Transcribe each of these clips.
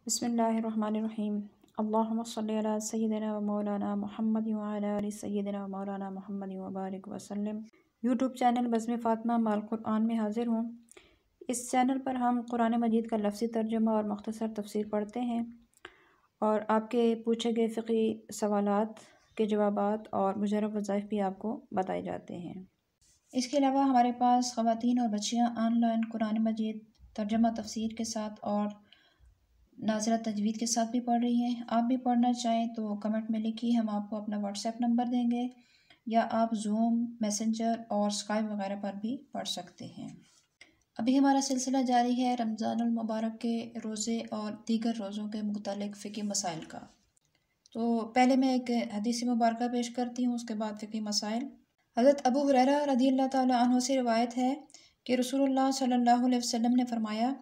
بسم اللہ الرحمن الرحیم اللہم صلی علی سیدنا و مولانا محمد وعلی آل سیدنا و مولانا محمد وبارک وسلم۔ یوٹیوب چینل بزم فاطمہ مع القرآن میں حاضر ہوں۔ اس چینل پر ہم قرآن مجید کا لفظی ترجمہ اور مختصر تفسیر پڑھتے ہیں اور آپ کے پوچھے گئے فقہی سوالات کے جوابات اور مجرب وظائف بھی آپ کو بتائے جاتے ہیں۔ اس کے علاوہ ہمارے پاس خواتین اور بچیاں آن لائن قرآن مجید ترجمہ تفسیر کے ساتھ اور ناظرہ تجوید کے ساتھ بھی پڑھ رہی ہیں۔ آپ بھی پڑھنا چاہیں تو کمنٹ میں لکھیے، ہم آپ کو اپنا واٹس ایپ نمبر دیں گے، یا آپ زوم، میسنجر اور اسکائپ وغیرہ پر بھی پڑھ سکتے ہیں۔ ابھی ہمارا سلسلہ جاری ہے رمضان المبارک کے روزے اور دیگر روزوں کے متعلق فقہی مسائل کا۔ تو پہلے میں ایک حدیث مبارکہ پیش کرتی ہوں، اس کے بعد فقہی مسائل۔ حضرت ابو ہریرہ رضی اللہ تعالیٰ عنہ سے روایت ہے کہ رسول اللہ صلی اللہ علیہ وسلم نے فرمایا،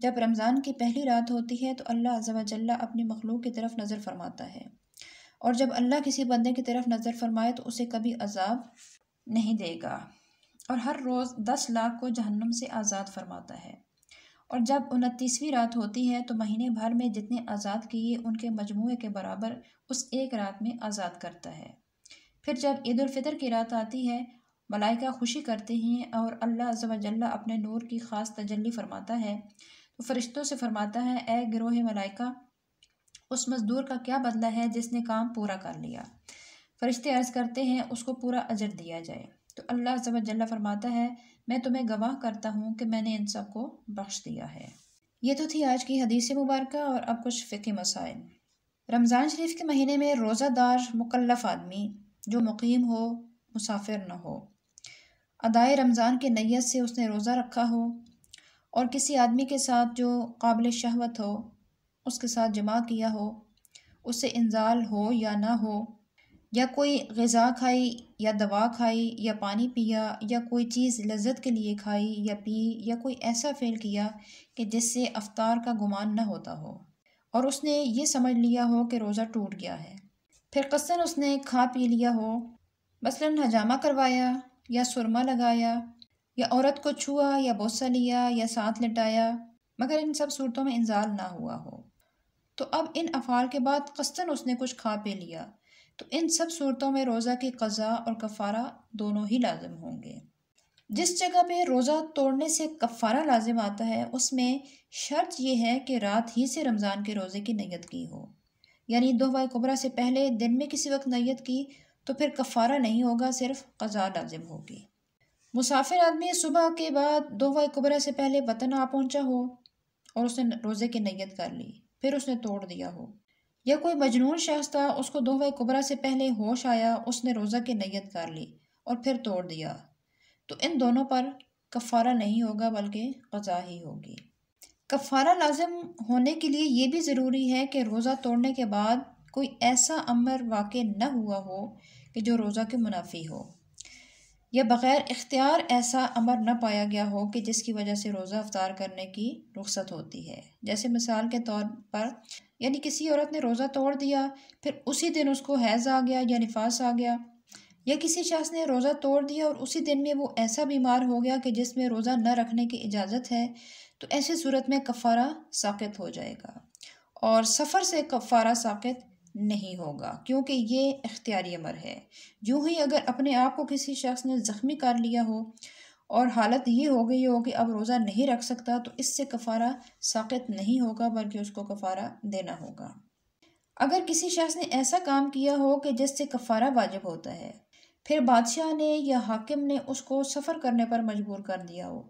جب رمضان کی پہلی رات ہوتی ہے تو اللہ عز و جل اپنی مخلوق کی طرف نظر فرماتا ہے، اور جب اللہ کسی بندے کی طرف نظر فرمائے تو اسے کبھی عذاب نہیں دے گا، اور ہر روز 10 لاکھ کو جہنم سے آزاد فرماتا ہے، اور جب 29ویں رات ہوتی ہے تو مہینے بھر میں جتنے آزاد کیے ان کے مجموعے کے برابر اس ایک رات میں آزاد کرتا ہے۔ پھر جب عید الفطر کی رات آتی ہے، ملائکہ خوشی کرتے ہیں اور اللہ عز و جل اپنے نور کی خاص تجلی فرماتا ہے تو فرشتوں سے فرماتا ہے، اے گروہ ملائکہ، اس مزدور کا کیا بدلہ ہے جس نے کام پورا کر لیا؟ فرشتے عرض کرتے ہیں، اس کو پورا اجر دیا جائے۔ تو اللہ عز و جل فرماتا ہے، میں تمہیں گواہ کرتا ہوں کہ میں نے ان سب کو بخش دیا ہے۔ یہ تو تھی آج کی حدیث مبارکہ، اور اب کچھ فقہی مسائل۔ رمضان شریف کے مہینے میں روزہ دار مکلف آدمی جو مقیم ہو، مسافر نہ ہو، ادائے رمضان کی نیت سے اس نے روزہ رکھا ہو، اور کسی آدمی کے ساتھ جو قابل شہوت ہو اس کے ساتھ جماع کیا ہو، اس سے انزال ہو یا نہ ہو، یا کوئی غذا کھائی یا دوا کھائی یا پانی پیا یا کوئی چیز لذت کے لیے کھائی یا پی، یا کوئی ایسا فعل کیا کہ جس سے افطار کا گمان نہ ہوتا ہو، اور اس نے یہ سمجھ لیا ہو کہ روزہ ٹوٹ گیا ہے، پھر قصداً اس نے کھا پی لیا ہو، مثلاً حجامہ کروایا یا سرما لگایا یا عورت کو چھوا یا بوسہ لیا یا ساتھ لٹایا، مگر ان سب صورتوں میں انزال نہ ہوا ہو، تو اب ان افعال کے بعد قصداً اس نے کچھ کھا پی لیا، تو ان سب صورتوں میں روزہ کی قضا اور کفارہ دونوں ہی لازم ہوں گے۔ جس جگہ پہ روزہ توڑنے سے کفارہ لازم آتا ہے اس میں شرط یہ ہے کہ رات ہی سے رمضان کے روزے کی نیت کی ہو، یعنی دوحہ کبریٰ سے پہلے دن میں کسی وقت نیت کی تو پھر کفارہ نہیں ہوگا، صرف قضا لازم ہوگی۔ مسافر آدمی صبح کے بعد دوحہ کبریٰ سے پہلے وطن آ پہنچا ہو اور اس نے روزے کی نیت کر لی، پھر اس نے توڑ دیا ہو، یا کوئی مجنون شخص تھا، اس کو دوحہ کبریٰ سے پہلے ہوش آیا، اس نے روزہ کی نیت کر لی اور پھر توڑ دیا، تو ان دونوں پر کفارہ نہیں ہوگا بلکہ قضا ہی ہوگی۔ کفارہ لازم ہونے کے لیے یہ بھی ضروری ہے کہ روزہ توڑنے کے بعد کوئی ایسا امر واقع نہ ہوا ہو کہ جو روزہ کے منافی ہو، یا بغیر اختیار ایسا امر نہ پایا گیا ہو کہ جس کی وجہ سے روزہ افطار کرنے کی رخصت ہوتی ہے۔ جیسے مثال کے طور پر، یعنی کسی عورت نے روزہ توڑ دیا، پھر اسی دن اس کو حیض آ گیا یا نفاس آ گیا، یا کسی شخص نے روزہ توڑ دیا اور اسی دن میں وہ ایسا بیمار ہو گیا کہ جس میں روزہ نہ رکھنے کی اجازت ہے، تو ایسی صورت میں کفارہ ساقط ہو جائے گا، اور سفر سے کفارہ ساقط نہیں ہوگا کیونکہ یہ اختیاری امر ہے۔ یوں ہی اگر اپنے آپ کو کسی شخص نے زخمی کر لیا ہو اور حالت یہ ہو گئی ہو کہ اب روزہ نہیں رکھ سکتا، تو اس سے کفارہ ساقط نہیں ہوگا بلکہ اس کو کفارہ دینا ہوگا۔ اگر کسی شخص نے ایسا کام کیا ہو کہ جس سے کفارہ واجب ہوتا ہے، پھر بادشاہ نے یا حاکم نے اس کو سفر کرنے پر مجبور کر دیا ہو،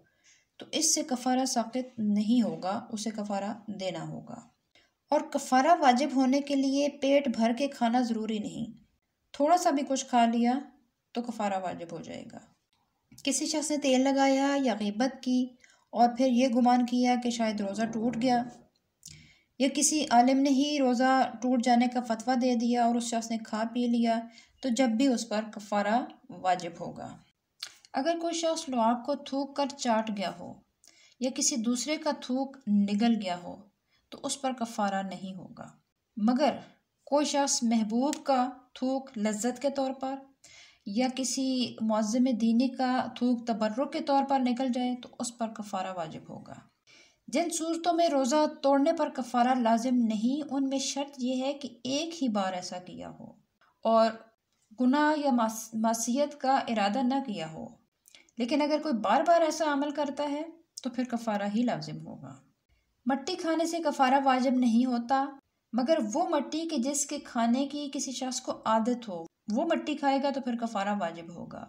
تو اس سے کفارہ ساقط نہیں ہوگا، اسے کفارہ دینا ہوگا۔ اور کفارہ واجب ہونے کے لیے پیٹ بھر کے کھانا ضروری نہیں، تھوڑا سا بھی کچھ کھا لیا تو کفارہ واجب ہو جائے گا۔ کسی شخص نے تیل لگایا یا غیبت کی اور پھر یہ گمان کیا کہ شاید روزہ ٹوٹ گیا، یا کسی عالم نے ہی روزہ ٹوٹ جانے کا فتویٰ دے دیا اور اس شخص نے کھا پی لیا، تو جب بھی اس پر کفارہ واجب ہوگا۔ اگر کوئی شخص لعاب کو تھوک کر چاٹ گیا ہو یا کسی دوسرے کا تھوک نگل گیا ہو تو اس پر کفارہ نہیں ہوگا، مگر کوئی شخص محبوب کا تھوک لذت کے طور پر یا کسی معظم دینی کا تھوک تبرک کے طور پر نکل جائے تو اس پر کفارہ واجب ہوگا۔ جن صورتوں میں روزہ توڑنے پر کفارہ لازم نہیں، ان میں شرط یہ ہے کہ ایک ہی بار ایسا کیا ہو اور گناہ یا معصیت کا ارادہ نہ کیا ہو۔ لیکن اگر کوئی بار بار ایسا عمل کرتا ہے تو پھر کفارہ ہی لازم ہوگا۔ مٹی کھانے سے کفارہ واجب نہیں ہوتا، مگر وہ مٹی کہ جس کے کھانے کی کسی شخص کو عادت ہو، وہ مٹی کھائے گا تو پھر کفارہ واجب ہوگا۔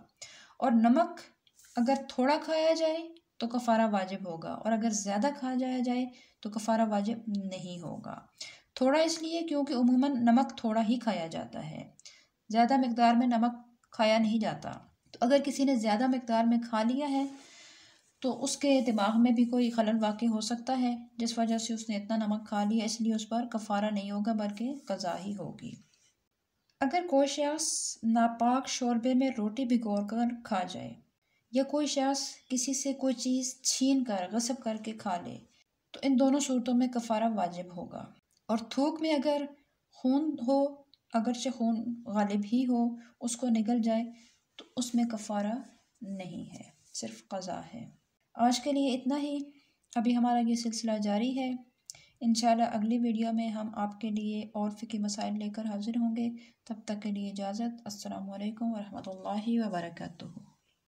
اور نمک اگر تھوڑا کھایا جائے تو کفارہ واجب ہوگا، اور اگر زیادہ کھایا جائے تو کفارہ واجب نہیں ہوگا۔ تھوڑا اس لیے کیونکہ عموماً نمک تھوڑا ہی کھایا جاتا ہے، زیادہ مقدار میں نمک کھایا نہیں جاتا۔ تو اگر کسی نے زیادہ مقدار میں کھا لیا ہے تو اس کے دماغ میں بھی کوئی خلل واقع ہو سکتا ہے، جس وجہ سے اس نے اتنا نمک کھا لیا، اس لیے اس پر کفارہ نہیں ہوگا بلکہ قضا ہی ہوگی۔ اگر کوئی شخص ناپاک شوربے میں روٹی بھگو کر کھا جائے، یا کوئی شخص کسی سے کوئی چیز چھین کر غصب کر کے کھا لے، تو ان دونوں صورتوں میں کفارہ واجب ہوگا۔ اور تھوک میں اگر خون ہو، اگرچہ خون غالب ہی ہو، اس کو نگل جائے تو اس میں کفارہ نہیں ہے، صرف قضا ہے۔ آج کے لیے اتنا ہی، ابھی ہمارا یہ سلسلہ جاری ہے۔ انشاءاللہ اگلی ویڈیو میں ہم آپ کے لیے اور فقہی مسائل لے کر حاضر ہوں گے۔ تب تک کے لیے اجازت۔ السلام علیکم ورحمۃ اللہ وبرکاتہ۔